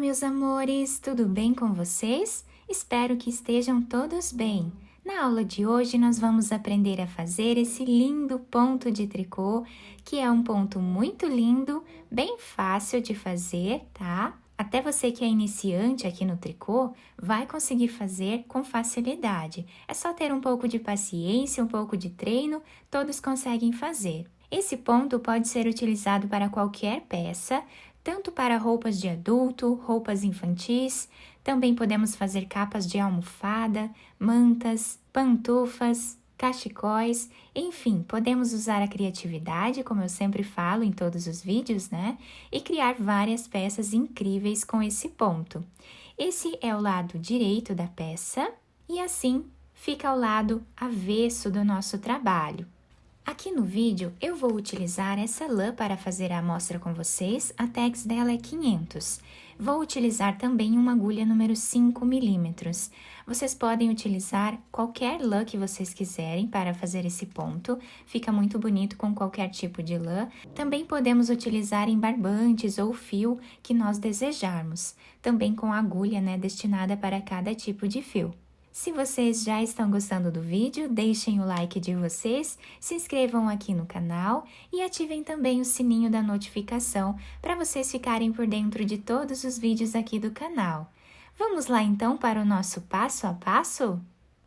meus amores, tudo bem com vocês? Espero que estejam todos bem. Na aula de hoje, nós vamos aprender a fazer esse lindo ponto de tricô, que é um ponto muito lindo, bem fácil de fazer, tá? Até você que é iniciante aqui no tricô, vai conseguir fazer com facilidade. É só ter um pouco de paciência, um pouco de treino, todos conseguem fazer. Esse ponto pode ser utilizado para qualquer peça, tanto para roupas de adulto, roupas infantis, também podemos fazer capas de almofada, mantas, pantufas, cachecóis, enfim, podemos usar a criatividade, como eu sempre falo em todos os vídeos, né? E criar várias peças incríveis com esse ponto. Esse é o lado direito da peça e assim fica o lado avesso do nosso trabalho. Aqui no vídeo, eu vou utilizar essa lã para fazer a amostra com vocês, a tags dela é 500. Vou utilizar também uma agulha número 5 milímetros. Vocês podem utilizar qualquer lã que vocês quiserem para fazer esse ponto, fica muito bonito com qualquer tipo de lã. Também podemos utilizar em barbantes ou fio que nós desejarmos, também com agulha, né, destinada para cada tipo de fio. Se vocês já estão gostando do vídeo, deixem o like de vocês, se inscrevam aqui no canal e ativem também o sininho da notificação para vocês ficarem por dentro de todos os vídeos aqui do canal. Vamos lá então para o nosso passo a passo?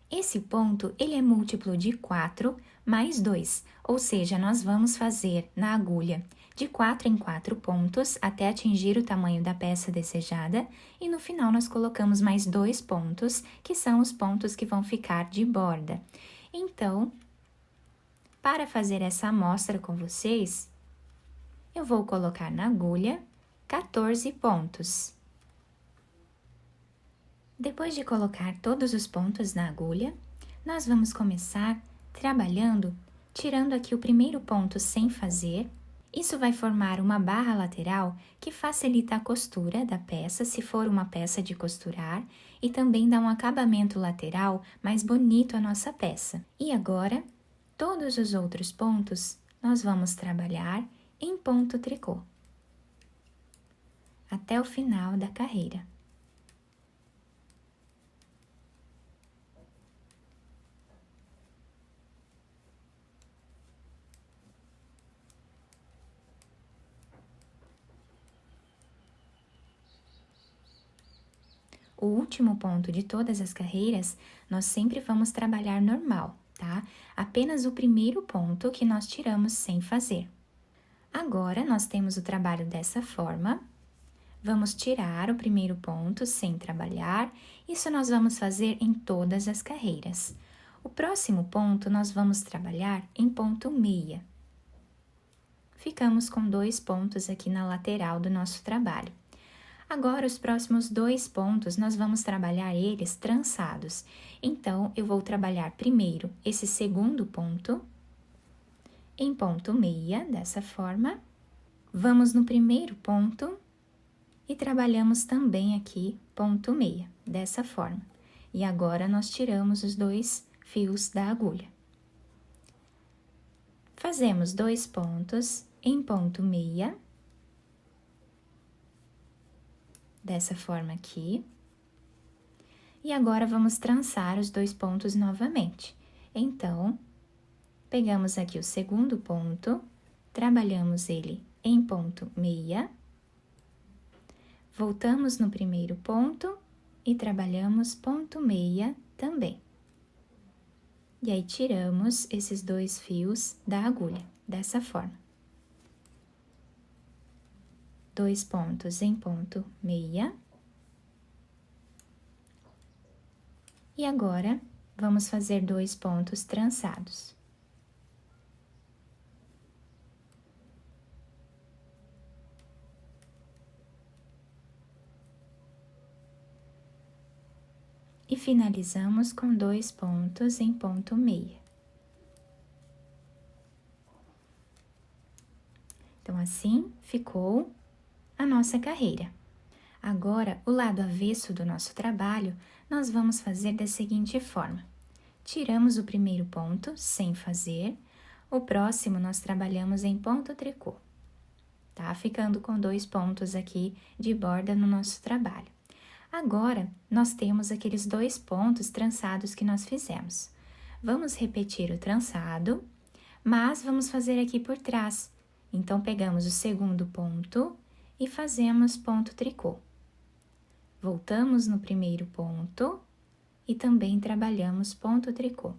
Esse ponto, ele é múltiplo de 4 mais 2, ou seja, nós vamos fazer na agulha de 4 em 4 pontos até atingir o tamanho da peça desejada e no final nós colocamos mais 2 pontos, que são os pontos que vão ficar de borda. Então, para fazer essa amostra com vocês, eu vou colocar na agulha 14 pontos. Depois de colocar todos os pontos na agulha, nós vamos começar trabalhando, tirando aqui o primeiro ponto sem fazer. Isso vai formar uma barra lateral que facilita a costura da peça, se for uma peça de costurar, e também dá um acabamento lateral mais bonito à nossa peça. E agora, todos os outros pontos, nós vamos trabalhar em ponto tricô, até o final da carreira. O último ponto de todas as carreiras, nós sempre vamos trabalhar normal, tá? Apenas o primeiro ponto que nós tiramos sem fazer. Agora, nós temos o trabalho dessa forma. Vamos tirar o primeiro ponto sem trabalhar. Isso nós vamos fazer em todas as carreiras. O próximo ponto, nós vamos trabalhar em ponto meia. Ficamos com 2 pontos aqui na lateral do nosso trabalho. Agora, os próximos 2 pontos, nós vamos trabalhar eles trançados. Então, eu vou trabalhar primeiro esse segundo ponto, em ponto meia, dessa forma. Vamos no primeiro ponto e trabalhamos também aqui ponto meia, dessa forma. E agora, nós tiramos os 2 fios da agulha. Fazemos 2 pontos em ponto meia. Dessa forma aqui. E agora, vamos trançar os 2 pontos novamente. Então, pegamos aqui o segundo ponto, trabalhamos ele em ponto meia, voltamos no primeiro ponto e trabalhamos ponto meia também. E aí, tiramos esses 2 fios da agulha, dessa forma. 2 pontos em ponto meia. E agora, vamos fazer 2 pontos trançados. E finalizamos com 2 pontos em ponto meia. Então, assim ficou a nossa carreira. Agora, o lado avesso do nosso trabalho, nós vamos fazer da seguinte forma. Tiramos o primeiro ponto sem fazer, o próximo nós trabalhamos em ponto tricô. tá? Ficando com 2 pontos aqui de borda no nosso trabalho. Agora, nós temos aqueles 2 pontos trançados que nós fizemos. Vamos repetir o trançado, mas vamos fazer aqui por trás. Então, pegamos o segundo ponto e fazemos ponto tricô. Voltamos no primeiro ponto e também trabalhamos ponto tricô,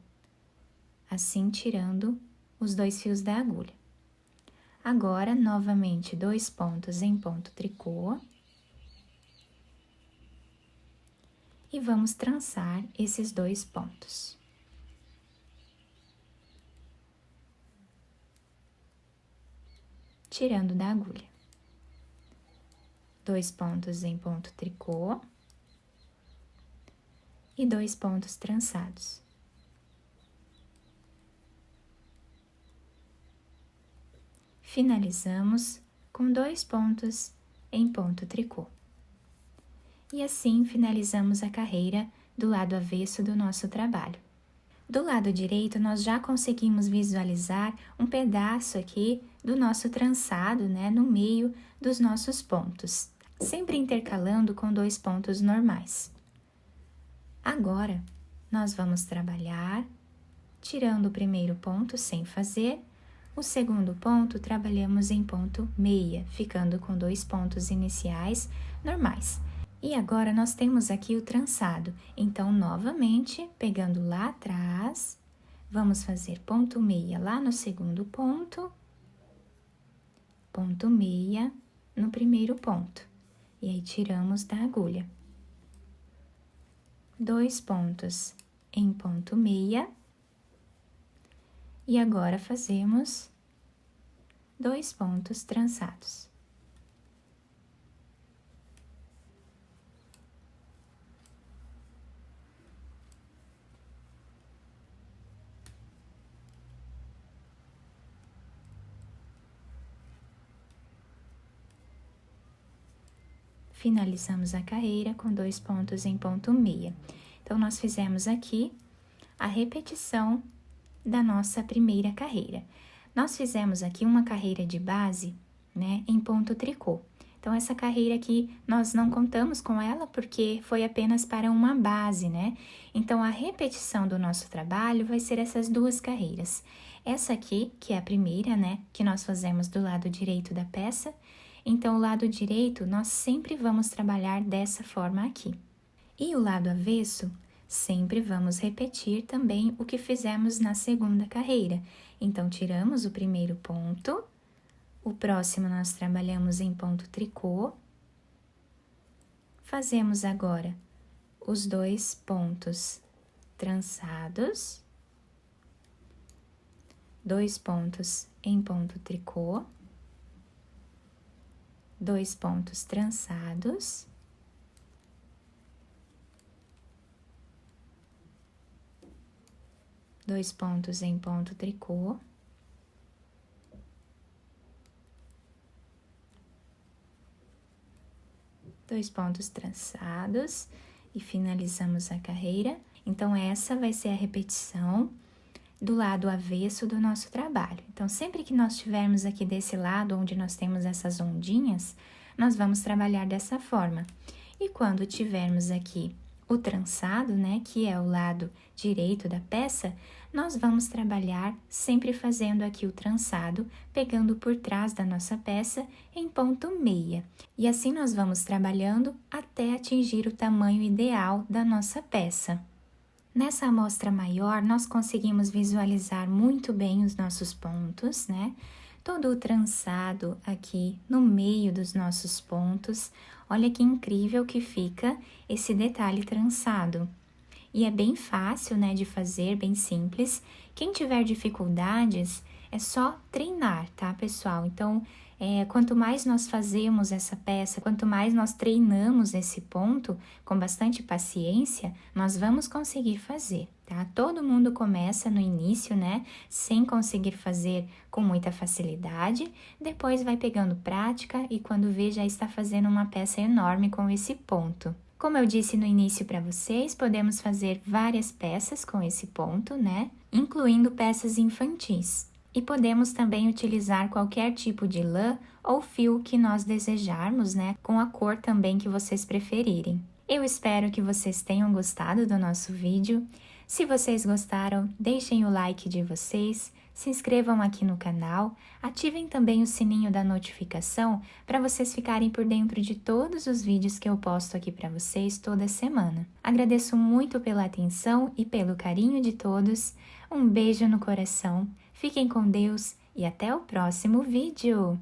assim tirando os 2 fios da agulha. Agora, novamente, 2 pontos em ponto tricô. E vamos trançar esses 2 pontos. Tirando da agulha. 2 pontos em ponto tricô. E 2 pontos trançados. Finalizamos com 2 pontos em ponto tricô. E assim finalizamos a carreira do lado avesso do nosso trabalho. Do lado direito, nós já conseguimos visualizar um pedaço aqui do nosso trançado, né, no meio dos nossos pontos, sempre intercalando com 2 pontos normais. Agora, nós vamos trabalhar, tirando o primeiro ponto sem fazer, o segundo ponto trabalhamos em ponto meia, ficando com 2 pontos iniciais normais. E agora, nós temos aqui o trançado, então, novamente, pegando lá atrás, vamos fazer ponto meia lá no segundo ponto meia no primeiro ponto, e aí tiramos da agulha. 2 pontos em ponto meia, e agora fazemos 2 pontos trançados. Finalizamos a carreira com 2 pontos em ponto meia. Então, nós fizemos aqui a repetição da nossa primeira carreira. Nós fizemos aqui uma carreira de base, né, em ponto tricô. Então, essa carreira aqui, nós não contamos com ela porque foi apenas para uma base, né? Então, a repetição do nosso trabalho vai ser essas 2 carreiras. Essa aqui, que é a primeira, né, que nós fazemos do lado direito da peça. Então, o lado direito, nós sempre vamos trabalhar dessa forma aqui. E o lado avesso, sempre vamos repetir também o que fizemos na segunda carreira. Então, tiramos o primeiro ponto, o próximo nós trabalhamos em ponto tricô. Fazemos agora os 2 pontos trançados, 2 pontos em ponto tricô. 2 pontos trançados, dois pontos em ponto tricô, dois pontos trançados e finalizamos a carreira. Então, essa vai ser a repetição do lado avesso do nosso trabalho. Então, sempre que nós estivermos aqui desse lado, onde nós temos essas ondinhas, nós vamos trabalhar dessa forma. E quando tivermos aqui o trançado, né, que é o lado direito da peça, nós vamos trabalhar sempre fazendo aqui o trançado, pegando por trás da nossa peça em ponto meia. E assim nós vamos trabalhando até atingir o tamanho ideal da nossa peça. Nessa amostra maior, nós conseguimos visualizar muito bem os nossos pontos, né? Todo o trançado aqui no meio dos nossos pontos. Olha que incrível que fica esse detalhe trançado. E é bem fácil, né, de fazer, bem simples. Quem tiver dificuldades, é só treinar, tá, pessoal? Então, quanto mais nós fazemos essa peça, quanto mais nós treinamos esse ponto, com bastante paciência, nós vamos conseguir fazer, tá? Todo mundo começa no início, né, sem conseguir fazer com muita facilidade, depois vai pegando prática e quando vê já está fazendo uma peça enorme com esse ponto. Como eu disse no início para vocês, podemos fazer várias peças com esse ponto, né? Incluindo peças infantis. E podemos também utilizar qualquer tipo de lã ou fio que nós desejarmos, né? Com a cor também que vocês preferirem. Eu espero que vocês tenham gostado do nosso vídeo. Se vocês gostaram, deixem o like de vocês, se inscrevam aqui no canal, ativem também o sininho da notificação para vocês ficarem por dentro de todos os vídeos que eu posto aqui para vocês toda semana. Agradeço muito pela atenção e pelo carinho de todos. Um beijo no coração, fiquem com Deus e até o próximo vídeo!